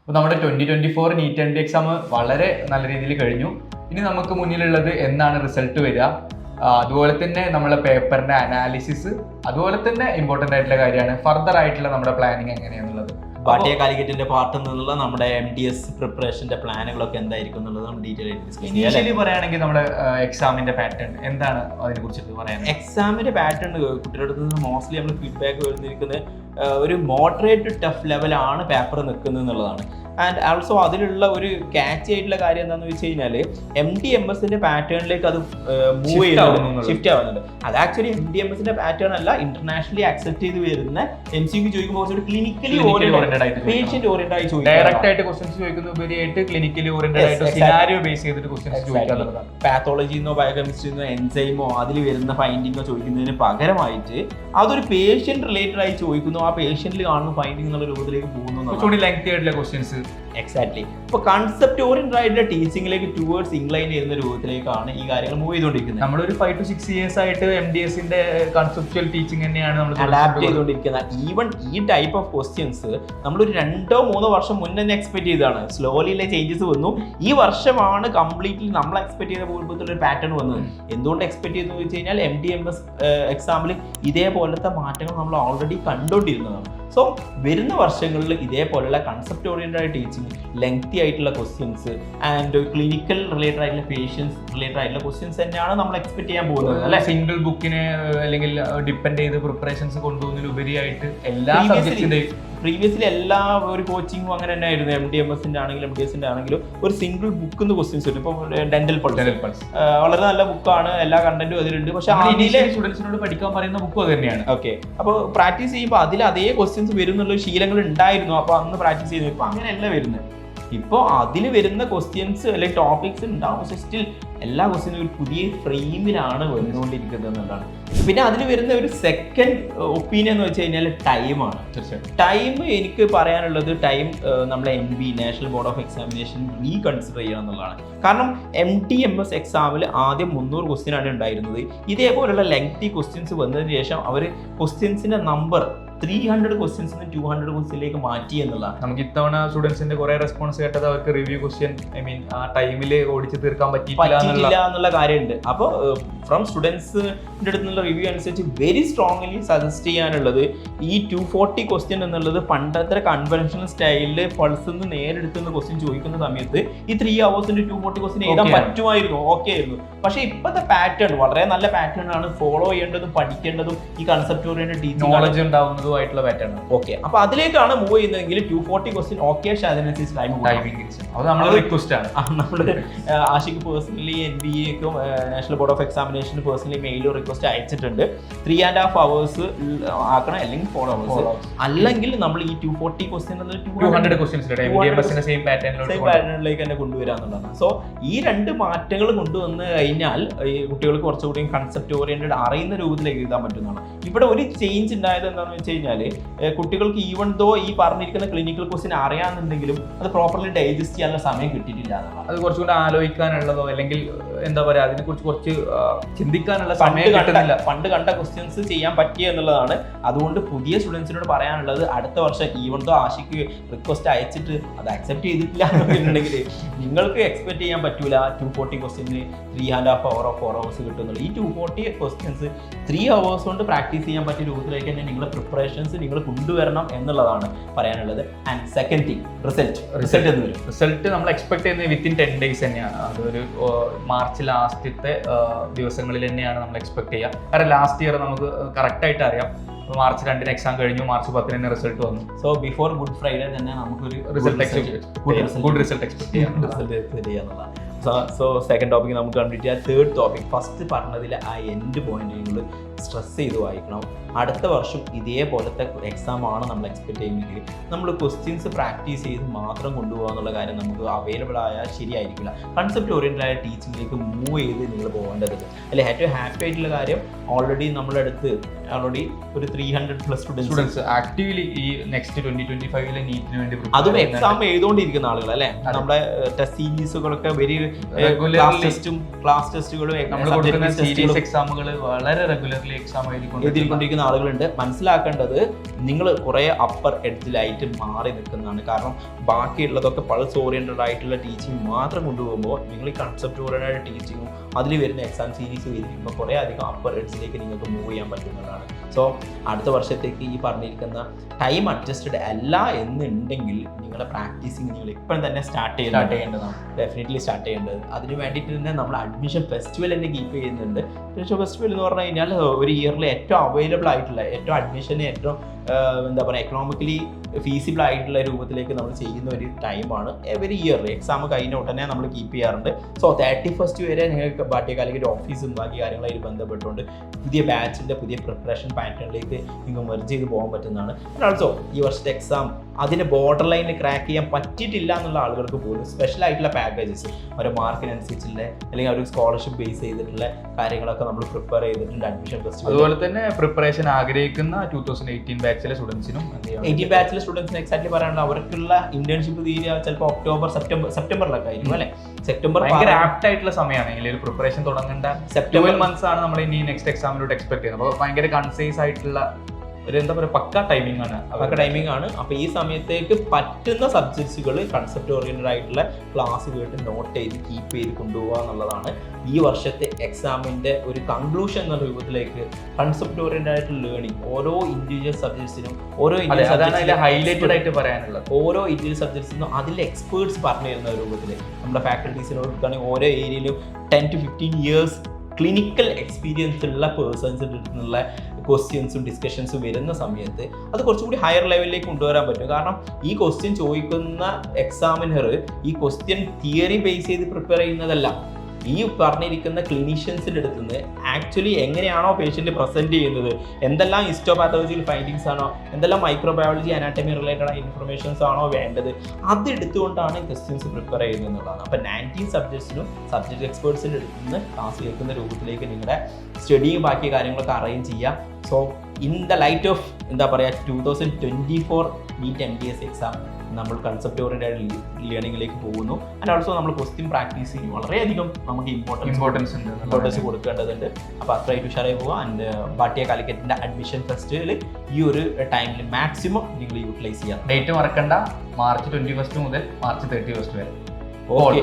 അപ്പോൾ നമ്മുടെ 2024 neat and exam വളരെ നല്ല രീതിയിൽ കഴിഞ്ഞു. ഇനി നമുക്ക് മുന്നിലുള്ളത് എന്നാണ് റിസൾട്ട് വരിക, അതുപോലെ തന്നെ നമ്മളെ പേപ്പറിന്റെ അനാലിസിസ്, അതുപോലെ തന്നെ ഇമ്പോർട്ടൻ്റ് ആയിട്ടുള്ള കാര്യമാണ് ഫർദർ ആയിട്ടുള്ള നമ്മുടെ പ്ലാനിങ് എങ്ങനെയാണെന്നുള്ളത്. ഭാട്ടിയ കാലിക്കറ്റിന്റെ പാർട്ട് എന്നുള്ള നമ്മുടെ MDS പ്രിപ്പറേഷന്റെ പ്ലാനുകളൊക്കെ എന്തായിരിക്കും എന്നുള്ളത് നമ്മൾ ഡീറ്റെയിൽ ആയിട്ട് ഡിസ്കസ് ചെയ്യാം. ഇനിഷ്യലി പറയുകയാണെങ്കിൽ നമ്മുടെ എക്സാമിന്റെ പാറ്റേൺ എന്താണ് അതിനെ കുറിച്ചിട്ട് പറയാൻ? എക്സാമിന്റെ പാറ്റേൺ കുട്ടികളുടെ അടുത്ത് നിന്ന് മോസ്റ്റ്ലി നമ്മൾ ഫീഡ്ബാക്ക് വരുന്നിരിക്കുന്നത് ഒരു മോഡറേറ്റ് ടഫ് ലെവലാണ് പേപ്പർ നിൽക്കുന്നത് എന്നുള്ളതാണ്. ആൻഡ് ആൾസോ അതിലുള്ള ഒരു ക്യാച്ച് ആയിട്ടുള്ള കാര്യം എന്താണെന്ന് വെച്ച് കഴിഞ്ഞാൽ MDMSന്റെ പാറ്റേണിലേക്ക് അത് മൂവ് ചെയ്യുന്നുണ്ട്, ഷിഫ്റ്റ് ആവുന്നുണ്ട്. അത് ആക്ച്വലി MDMSന്റെ പാറ്റേൺ അല്ല, ഇന്റർനാഷണലി അക്സെപ്റ്റ് ചെയ്ത് വരുന്ന MCQ ചോദിക്കുമ്പോൾ ക്ലിനിക്കലി പേഷ്യന്റ് ഓറിയന്റഡ് ആയി ചോദിക്കും. ഡയറക്റ്റ് ആയിട്ട് ക്വസ്റ്റ്യൻസ് ചോദിക്കുന്ന ഉപരിയായിട്ട് ക്ലിനിക്കലി ഓറിയന്റഡ് ആയിട്ട് സിനാരിയോ ബേസ് ചെയ്തിട്ട് ക്വസ്റ്റ്യൻസ് ചോദിക്കാനുള്ളതാണ്. പാത്തോളജിന്നോ ബയോകെമിസ്ട്രിന്നോ എൻസൈമോ അതിൽ വരുന്ന ഫൈൻഡിങ്ങോ ചോദിക്കുന്നതിന് പകരമായിട്ട് അതൊരു പേഷ്യന്റ് റിലേറ്റഡ് ആയി ചോദിക്കുന്നു, ആ പേഷ്യന്റിൽ കാണുന്ന ഫൈൻഡിങ് എന്നുള്ള രൂപത്തിലേക്ക് പോകുന്നു. ലെങ്തി ആയിട്ടുള്ള ക്വസ്റ്റ്യൻസ്. എക്സാക്ട്ലി. ഇപ്പോൾ കൺസെപ്റ്റ് ഓറിയന്റഡ് ആയിട്ടുള്ള ടീച്ചിങ്ങിലേക്ക് ടുവേർഡ്സ് ഇൻക്ലൈൻ ചെയ്യുന്ന രൂപത്തിലേക്കാണ് ഈ കാര്യങ്ങൾ മൂവ് ചെയ്തുകൊണ്ടിരിക്കുന്നത്. നമ്മളൊരു 5 to 6 years ആയിട്ട് MDSന്റെ കൺസെപ്ച്വൽ ടീച്ചിങ് തന്നെയാണ് നമ്മൾ അഡാപ്റ്റ് ചെയ്തുകൊണ്ടിരിക്കുന്നത്. ഈവൻ ഈ ടൈപ്പ് ഓഫ് ക്വസ്റ്റ്യൻസ് നമ്മളൊരു 2-3 വർഷം മുന്നേ തന്നെ എക്സ്പെക്ട് ചെയ്തതാണ്. സ്ലോലിയിലെ ചേഞ്ചസ് വന്നു. ഈ വർഷമാണ് കംപ്ലീറ്റ്ലി നമ്മൾ എക്സ്പെക്ട് ചെയ്ത രൂപത്തിലുള്ള ഒരു പാറ്റേൺ വന്നത്. എന്തുകൊണ്ട് എക്സ്പെക്ട് ചെയ്തെന്ന് വെച്ച് കഴിഞ്ഞാൽ MDMS എക്സാമിൽ ഇതേപോലത്തെ മാറ്റങ്ങൾ നമ്മൾ ഓൾറെഡി കണ്ടുകൊണ്ടിരുന്നതാണ്. സോ വരുന്ന വർഷങ്ങളിൽ ഇതേപോലെയുള്ള കൺസെപ്റ്റ് ഓറിയന്റഡ് ടീച്ചിങ്, ലെങ്തി ആയിട്ടുള്ള ക്വസ്റ്റ്യൻസ് ആൻഡ് ക്ലിനിക്കൽ റിലേറ്റഡ് ആയിട്ടുള്ള പേഷ്യൻസ് റിലേറ്റഡ് ആയിട്ടുള്ള ക്വസ്റ്റ്യൻസ് തന്നെയാണ് നമ്മൾ എക്സ്പെക്ട് ചെയ്യാൻ പോകുന്നത്. അല്ലെ, സിംഗിൾ ബുക്കിനെ അല്ലെങ്കിൽ ഡിപ്പെൻഡ് ചെയ്ത് പ്രിപ്പറേഷൻസ് കൊണ്ടുപോകുന്നതിലുപരിയായിട്ട് എല്ലാ സബ്ജക്റ്റിന്റെയും പ്രീവിയസ്ലി എല്ലാ ഒരു കോച്ചിങ്ങും അങ്ങനെ തന്നെ ആയിരുന്നു. MDMSന്റെ ആണെങ്കിലും MDSന്റെ ആണെങ്കിലും ഒരു സിംഗിൾ ബുക്ക് ബുക്സിൻസ് വരും. ഇപ്പോൾ ഡെന്റൽ പൾസ് വളരെ നല്ല ബുക്കാണ്, എല്ലാ കണ്ടന്റും അതിലുണ്ട്. പക്ഷെ അതിലെ സ്റ്റുഡൻസിനോട് പഠിക്കാൻ പറയുന്ന ബുക്കും അത് തന്നെയാണ്. ഓക്കെ, അപ്പോൾ പ്രാക്ടീസ് ചെയ്യുമ്പോൾ അതിൽ അതേ ക്വസ്റ്റ്യൻസ് വരും എന്നുള്ള ശീലങ്ങൾ ഉണ്ടായിരുന്നു. അപ്പോൾ അന്ന് പ്രാക്ടീസ് ചെയ്യുന്നു. ഇപ്പൊ അങ്ങനെയല്ല വരുന്നത്. ഇപ്പോൾ അതിൽ വരുന്ന ക്വസ്റ്റ്യൻസ് അല്ലെങ്കിൽ ടോപ്പിക്സ് ഉണ്ടാവും, പക്ഷെ സ്റ്റിൽ എല്ലാ ക്വസ്റ്റ്യനും ഒരു പുതിയ ഫ്രെയിമിലാണ് വന്നുകൊണ്ടിരിക്കുന്നത് എന്നുള്ളതാണ്. പിന്നെ അതിൽ വരുന്ന ഒരു സെക്കൻഡ് ഒപ്പീനിയൻ എന്ന് വെച്ച് കഴിഞ്ഞാൽ ടൈമാണ്. ടൈം എനിക്ക് പറയാനുള്ളത് ടൈം നമ്മളെ NB national board of examination reconsider ചെയ്യണം എന്നുള്ളതാണ്. കാരണം MDMS എക്സാമിൽ ആദ്യം 300 ക്വസ്റ്റ്യനാണ് ഉണ്ടായിരുന്നത്. ഇതേപോലുള്ള ലെങ്തി ക്വസ്റ്റ്യൻസ് വന്നതിന് ശേഷം അവർ ക്വസ്റ്റ്യൻസിന്റെ നമ്പർ 300 ക്വസ്റ്റ്യൻസ് 200 ക്വസ്റ്റ്യനിലേക്ക് മാറ്റി എന്നുള്ളതാണ്. നമുക്ക് ഇത്തവണ സ്റ്റുഡൻസിന്റെ കുറെ റെസ്പോൺസ് കേട്ടത് അവർക്ക് റിവ്യൂ ക്വസ്റ്റ്യൻ ആ ടൈമിൽ ഓടിച്ച് തീർക്കാൻ പറ്റിയില്ല എന്നുള്ള കാര്യമുണ്ട്. അപ്പോൾ ഫ്രം സ്റ്റുഡൻസിന്റെ അടുത്തുള്ള റിവ്യൂ അനുസരിച്ച് വെരി സ്ട്രോങ്ലി സജസ്റ്റ് ചെയ്യാനുള്ളത് ഈ 240 ക്വസ്റ്റ്യൻ എന്നുള്ളത് പണ്ടത്തെ കൺവെൻഷണൽ സ്റ്റൈലിൽ പൾസ് നിന്ന് നേരെടുത്തുന്ന ക്വസ്റ്റ്യൻ ചോദിക്കുന്ന സമയത്ത് ഈ 3 hours 240 ക്വസ്റ്റ്യൻ എഴുതാൻ പറ്റുമായിരുന്നു, ഓക്കെ ആയിരുന്നു. പക്ഷെ ഇപ്പോഴത്തെ പാറ്റേൺ വളരെ നല്ല പാറ്റേൺ ആണ്. ഫോളോ ചെയ്യേണ്ടതും പഠിക്കേണ്ടതും ഈ കൺസെപ്റ്റ് ഓറിയന്റഡ് ടീച്ചിങ് നോളജ് ഉണ്ടാവുന്നതുമായിട്ടുള്ള പാറ്റേൺ. ഓക്കെ, അപ്പൊ അതിലേക്കാണ് മൂവ് ചെയ്യുന്നതെങ്കിൽ 240 ക്വസ്റ്റ്യൻ ഓക്കെ, അതിനനുസരിച്ച് അത് നമ്മുടെ റിക്വസ്റ്റ് ആണ്. നമ്മുടെ ആഷിക്ക് പേഴ്സണലി NBA-ക്കും നാഷണൽ ബോർഡ് ഓഫ് എക്സാമിനേഷന് പേഴ്സണലി മെയിലും റിക്വസ്റ്റ് അയച്ചിട്ടുണ്ട്. 3.5 hours ആക്കണം, അല്ലെങ്കിൽ 4 hours. അല്ലെങ്കിൽ നമ്മൾ ഈ 240 ക്വസ്റ്റ്യൻ 200 ക്വസ്റ്റ്യൻസ് സെയിം പാറ്റേണിലേക്ക് തന്നെ കൊണ്ടുവരാന്നുള്ളതാണ്. സോ ഈ 2 മാറ്റങ്ങൾ കൊണ്ടുവന്ന് കഴിഞ്ഞാൽ ഈ കുട്ടികൾക്ക് കുറച്ചുകൂടി കൺസെപ്റ്റ് ഓറിയന്റഡ് അറിയുന്ന രൂപത്തിലേക്ക് എഴുതാൻ പറ്റുന്നതാണ്. ഇവിടെ ഒരു ചേഞ്ച് ഉണ്ടായത് എന്താണെന്ന് വെച്ച് കഴിഞ്ഞാൽ കുട്ടികൾക്ക് ഈവൻ ദോ ഈ പറഞ്ഞിരിക്കുന്ന ക്ലിനിക്കൽ ക്വസ്റ്റ്യൻ അറിയാമെന്നുണ്ടെങ്കിലും അത് പ്രോപ്പർലി ഡൈജസ്റ്റ് ചെയ്യാനുള്ള സമയം കിട്ടിയിട്ടില്ല എന്നുള്ളത്. അത് കുറച്ചുകൂടി ആലോചിക്കാനുള്ളതോ അല്ലെങ്കിൽ എന്താ പറയുക അതിനെക്കുറിച്ച് കുറച്ച് ചിന്തിക്കാനുള്ള സമയം കിട്ടുന്നില്ല. പണ്ട് കണ്ട ക്വസ്റ്റ്യൻസ് ചെയ്യാൻ പറ്റിയ എന്നുള്ളതാണ്. അതുകൊണ്ട് പുതിയ സ്റ്റുഡൻസിനോട് പറയാനുള്ളത് അടുത്ത വർഷം ഈവൻ ദോ ആഷിക്ക് റിക്വസ്റ്റ് അയച്ചിട്ട് അത് അക്സെപ്റ്റ് ചെയ്തിട്ടില്ല എന്നുണ്ടെങ്കിൽ നിങ്ങൾക്ക് എക്സ്പെക്ട് ചെയ്യാൻ പറ്റൂല 240 ക്വസ്റ്റ്യൻസിന് 3.5 hour 4 hours കിട്ടുന്നുള്ളൂ. ഈ 240 ക്വസ്റ്റ്യൻസ് 3 hours കൊണ്ട് പ്രാക്ടീസ് ചെയ്യാൻ പറ്റിയ രൂപത്തിലേക്ക് തന്നെ നിങ്ങളുടെ പ്രിപ്പറേഷൻസ് നിങ്ങൾ കൊണ്ടുവരണം എന്നുള്ളതാണ് പറയാനുള്ളത്. ആൻഡ് സെക്കൻഡ് തിങ്, റിസൾട്ട് എന്ന് വരും. റിസൾട്ട് നമ്മൾ എക്സ്പെക്ട് ചെയ്യുന്നത് വിത്തിൻ 10 days തന്നെയാണ്. അതൊരു മാർച്ച് ലാസ്റ്റത്തെ ദിവസങ്ങളിൽ തന്നെയാണ് നമ്മൾ എക്സ്പെക്ട് ചെയ്യുക. കാരണം ലാസ്റ്റ് ഇയർ നമുക്ക് കറക്റ്റായിട്ട് അറിയാം. മാർച്ച് 2 എക്സാം കഴിഞ്ഞു, മാർച്ച് 10 തന്നെ റിസൾട്ട് വന്നു. സോ ബിഫോർ ഗുഡ് ഫ്രൈഡേ തന്നെ നമുക്കൊരു ഗുഡ് റിസൾട്ട് എക്സ്പെക്ട് ചെയ്യാന്നുള്ളതാണ്. സോ സെക്കൻഡ് ടോപ്പിക് നമുക്ക് കംപ്ലീറ്റ് ചെയ്യാം. തേർഡ് ടോപ്പിക്, ഫസ്റ്റ് പറഞ്ഞതിൽ ആ എൻഡ് പോയിന്റ് നിങ്ങൾ സ്ട്രെസ് ചെയ്ത് വായിക്കണം. അടുത്ത വർഷം ഇതേപോലത്തെ എക്സാമാണ് നമ്മൾ എക്സ്പെക്ട് ചെയ്യുന്നെങ്കിൽ നമ്മൾ ക്വസ്റ്റ്യൻസ് പ്രാക്ടീസ് ചെയ്ത് മാത്രം കൊണ്ടുപോകുക എന്നുള്ള കാര്യം നമുക്ക് അവൈലബിൾ ആയാൽ ശരിയായിരിക്കില്ല. കൺസെപ്റ്റ് ഓറിയന്റഡ് ആയ ടീച്ചിങ്ങിലേക്ക് മൂവ് ചെയ്ത് നിങ്ങൾ പോകേണ്ടത് അല്ലെ. ഏറ്റവും ഹാപ്പി ആയിട്ടുള്ള കാര്യം ഓൾറെഡി നമ്മുടെ അടുത്ത് ഒരു 300+ സ്റ്റുഡൻസ് ആക്റ്റീവ്ലി ഈ നെക്സ്റ്റ് 2025 നീറ്റിന് വേണ്ടി അതും എക്സാം എഴുതുകൊണ്ടിരിക്കുന്ന ആളുകൾ അല്ലെ. നമ്മുടെ ടെസ്റ്റ് സീരീസുകളൊക്കെ ക്ലാസ് ടെസ്റ്റുകളും നമ്മൾ കൊടുക്കുന്ന സീരീസ് എക്സാമുകൾ വളരെ റെഗുലർലി എക്സാം എഴുതിക്കൊണ്ടിരിക്കുന്ന ആളുകളുണ്ട്. മനസ്സിലാക്കേണ്ടത് നിങ്ങൾ കുറേ അപ്പർ എഡ്ജിലായിട്ട് മാറി നിൽക്കുന്നതാണ്. കാരണം ബാക്കിയുള്ളതൊക്കെ പൾസ് ഓറിയൻറ്റഡ് ആയിട്ടുള്ള ടീച്ചിങ് മാത്രം കൊണ്ടുപോകുമ്പോൾ നിങ്ങൾ ഈ കൺസെപ്റ്റ് ഓറിയൻറ്റഡ് ടീച്ചിങ്ങും അതിൽ വരുന്ന എക്സാം സീരീസ് എഴുതിക്കുമ്പോൾ കുറേ അധികം അപ്പർ എഡ്ജിലേക്ക് നിങ്ങൾക്ക് മൂവ് ചെയ്യാൻ പറ്റുന്നതാണ്. സോ അടുത്ത വർഷത്തേക്ക് ഈ പറഞ്ഞിരിക്കുന്ന ടൈം അഡ്ജസ്റ്റഡ് അല്ല എന്നുണ്ടെങ്കിൽ നിങ്ങളുടെ പ്രാക്ടീസിങ് നിങ്ങൾ ഇപ്പോഴും തന്നെ സ്റ്റാർട്ട് ചെയ്യേണ്ടതാണ്. ഡെഫിനറ്റ്ലി സ്റ്റാർട്ട് ചെയ്യേണ്ടത്. അതിന് വേണ്ടിയിട്ട് തന്നെ നമ്മൾ അഡ്മിഷൻ ഫെസ്റ്റിവൽ തന്നെ കീപ്പ് ചെയ്യുന്നുണ്ട്. അഡ്മിഷൻ ഫെസ്റ്റിവൽ എന്ന് പറഞ്ഞു കഴിഞ്ഞാൽ ഒരു ഇയറിൽ ഏറ്റവും അവൈലബിൾ ആയിട്ടുള്ള ഏറ്റവും അഡ്മിഷന് ഏറ്റവും എന്താ പറയുക എക്കണോമിക്കലി ഫീസിബിൾ ആയിട്ടുള്ള രൂപത്തിലേക്ക് നമ്മൾ ചെയ്യുന്ന ഒരു ടൈമാണ് എവരി ഇയർ. എക്സാം കഴിഞ്ഞ ഉടനെ നമ്മൾ കീപ്പ് ചെയ്യാറുണ്ട്. സോ 31st വരെ നിങ്ങൾക്ക് ബാട്ടിയക്കാലിക്കറ്റ് ഓഫീസും ബാക്കി കാര്യങ്ങളായിട്ട് ബന്ധപ്പെട്ടുകൊണ്ട് പുതിയ ബാച്ചിൻ്റെ പുതിയ പ്രിപ്പറേഷൻ പാറ്റേണിലേക്ക് നിങ്ങൾക്ക് മെർജ് ചെയ്ത് പോകാൻ പറ്റുന്നതാണ്. ആൻഡ് ഓൾസോ ഈ വർഷത്തെ എക്സാം അതിന് ബോർഡർ ലൈനിൽ ക്രാക്ക് ചെയ്യാൻ പറ്റിയിട്ടില്ല എന്നുള്ള ആളുകൾക്ക് പോലും സ്പെഷ്യൽ ആയിട്ടുള്ള പാക്കേജസ് അവരുടെ മാർക്കിനനുസരിച്ചുള്ള അല്ലെങ്കിൽ അവർ സ്കോളർഷിപ്പ് ബേസ് ചെയ്തിട്ടുള്ള കാര്യങ്ങളൊക്കെ നമ്മൾ പ്രിപ്പയർ ചെയ്തിട്ടുണ്ട് അഡ്മിഷൻ ഫെസ്റ്റിവൽ. അതുപോലെ തന്നെ പ്രിപ്പറേഷൻ ആഗ്രഹിക്കുന്ന 2018 ബാച്ചിലെ സ്റ്റുഡൻസിനും 18 ബാച്ചിലെ സ്റ്റുഡൻസിന് എക്സാക്ട്ലി പറയാനുള്ള അവർക്കുള്ള ഇന്റേൺഷിപ്പ് തീരുക ചിലപ്പോൾ ഒക്ടോബർ സെപ്റ്റംബറിലൊക്കെ ആയിരിക്കും അല്ലെ. സെപ്റ്റംബർ ഭയങ്കര ആപ്റ്റ് ആയിട്ടുള്ള സമയമാണ് ഒരു പ്രിപ്പറേഷൻ തുടങ്ങേണ്ട. സെപ്റ്റംബർ മന്ത്സ് ആണ് നമ്മൾ ഇനി നെക്സ്റ്റ് എക്സാമിലോട്ട് എക്സ്പെക്ട് ചെയ്യുന്നത്. അപ്പോൾ ഭയങ്കര കൺസൈസ് ആയിട്ടുള്ള ഒരു എന്താ പറയുക പക്ക ടൈമിംഗ് ആണ്. അപ്പോൾ ഈ സമയത്തേക്ക് പറ്റുന്ന സബ്ജക്ട്സുകൾ കൺസെപ്റ്റ് ഓറിയന്റഡ് ആയിട്ടുള്ള ക്ലാസ് കേട്ട് നോട്ട് ചെയ്ത് കീപ്പ് ചെയ്ത് കൊണ്ടുപോകുക എന്നുള്ളതാണ് ഈ വർഷത്തെ എക്സാമിന്റെ ഒരു കൺക്ലൂഷൻ എന്ന രൂപത്തിലേക്ക്. കൺസെപ്റ്റ് ഓറിയന്റഡ് ആയിട്ടുള്ള ലേണിംഗ് ഓരോ ഇൻഡിവിജ്വൽ സബ്ജക്ട്സിനും ഹൈലൈറ്റഡ് ആയിട്ട് പറയാനുള്ളത് ഓരോ ഇൻഡിവിജ്വൽ സബ്ജക്ട്സിനും അതിൽ എക്സ്പേർട്സ് പറഞ്ഞു തരുന്ന രൂപത്തിൽ നമ്മുടെ ഫാക്കൽറ്റീസിനോട് എടുക്കുകയാണെങ്കിൽ ഓരോ ഏരിയയിലും 10 to 15 years ക്ലിനിക്കൽ എക്സ്പീരിയൻസ് ഉള്ള പേഴ്സൺസിൻ്റെ അടുത്തുള്ള ക്വസ്റ്റ്യൻസും ഡിസ്കഷൻസും വരുന്ന സമയത്ത് അത് കുറച്ചുകൂടി ഹയർ ലെവലിലേക്ക് കൊണ്ടുവരാൻ പറ്റും. കാരണം ഈ ക്വസ്റ്റ്യൻ ചോദിക്കുന്ന എക്സാമിനർ ഈ ക്വസ്റ്റ്യൻ തിയറി ബേസ് ചെയ്ത് പ്രിപ്പയർ ചെയ്യുന്നതല്ല. ഈ പറഞ്ഞിരിക്കുന്ന ക്ലിനീഷ്യൻസിൻ്റെ അടുത്ത് നിന്ന് ആക്ച്വലി എങ്ങനെയാണോ പേഷ്യൻ്റ് പ്രസൻറ്റ് ചെയ്യുന്നത്, എന്തെല്ലാം ഹിസ്റ്റോപാത്തോളജിക്കൽ ഫൈൻഡിങ്സ് ആണോ, എന്തെല്ലാം മൈക്രോബയോളജി അനാറ്റമി റിലേറ്റഡ് ആയ ഇൻഫർമേഷൻസ് ആണോ വേണ്ടത്, അത് എടുത്തുകൊണ്ടാണ് ക്വസ്റ്റ്യൻസ് പ്രിപ്പയർ ചെയ്യുന്നത് എന്നുള്ളതാണ്. അപ്പോൾ 19 സബ്ജക്ട്സിനും സബ്ജക്ട് എക്സ്പേർട്സിൻ്റെ അടുത്ത് നിന്ന് ക്ലാസ് കേൾക്കുന്ന രൂപത്തിലേക്ക് നിങ്ങളുടെ സ്റ്റഡിയും ബാക്കി കാര്യങ്ങളൊക്കെ അറേഞ്ച് ചെയ്യുക. So in the light of എന്താ പറയുക 2024 NEET MDS എക്സാം നമ്മൾ കൺസെപ്റ്റ് ഓറിയന്റഡ് ലേണിംഗിലേക്ക് പോകുന്നു. ആൻഡ് ഓൾസോ നമ്മൾ ക്വസ്റ്റ്യൻ പ്രാക്ടീസിങ് വളരെയധികം നമുക്ക് ഇമ്പോർട്ടൻസ് കൊടുക്കേണ്ടതുണ്ട്. അപ്പോൾ അത്രയായിട്ട് ഉഷാറായി പോവുക. ആൻഡ് ബാട്ടിയ കാലിക്കറ്റിൻ്റെ അഡ്മിഷൻ ഫെസ്റ്റിവൽ ഈ ഒരു ടൈമിൽ മാക്സിമം നിങ്ങൾ യൂട്ടിലൈസ് ചെയ്യാം. ഡേറ്റ് മറക്കണ്ട, March 21 മുതൽ March 31 വരെ. ഓക്കെ.